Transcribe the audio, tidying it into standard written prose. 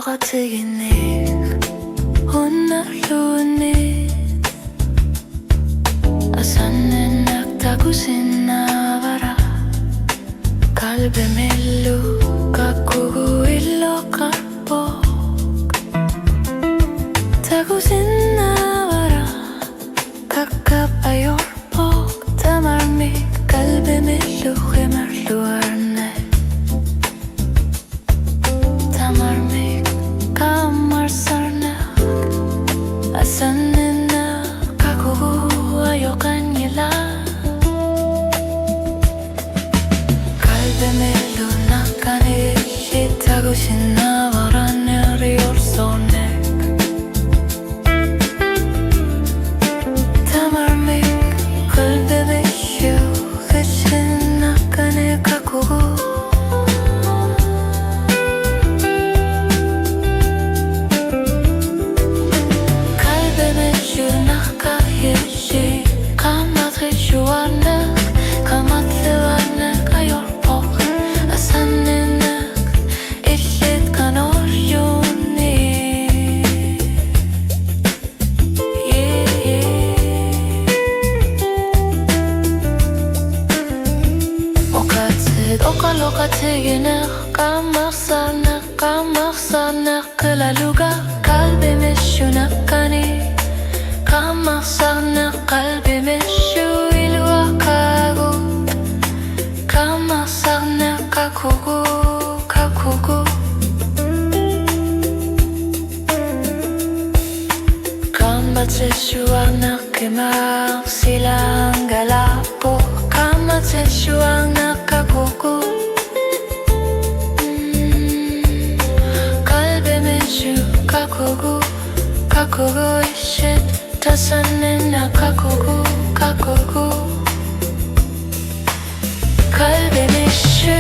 لغتيني ونحلوني أسننك tagusinna vara Qalbimillu kakkuillo karpok tagusinna vara kakkapayorpok tamarmi qalbimillu ximarluarne tamarmi kamarsarnak asanninna kakkugu ayoqanyila Qalbimillu naqqani illit tagusinna vara neryorsonek tamarmik qalbimillu gitsin naqqani kakkugu Qalbimillu naqqa illi qamatri shuarnak qamatli varnak ayorpok asanninak illit kanoryuni Okatsid oqaloqatiginak qammaqsarnak qilaluga qalbimillu naqqani qammaqsarnak qalbimillu ilwaqagu qammaqsarnak kakkugu Qammatrishuarnak qimaq silangalapo qammatrishuarnak kakkugu Qalbimillu kakkugu illit tasanninna kakkugu Qalbimillu